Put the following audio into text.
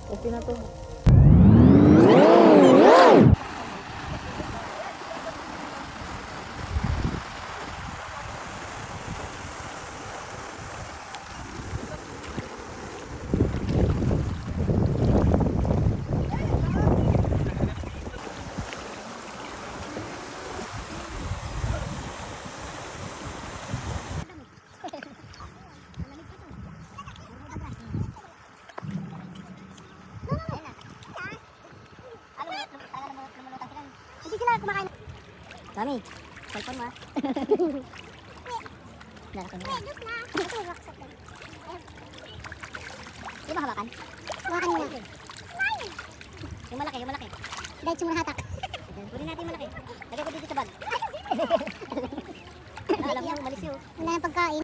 Okay na to. Hindi sila kumakain. Mami, cellphone mo ah. Lalaki mo. Di ba hawakan? Hawakan mo na. Yung malaki, yung malaki. Dahil yung hatak. Kunin natin yung malaki. Lagay ko dito sa bag. Alam mo, malis yun. Wala na pagkain.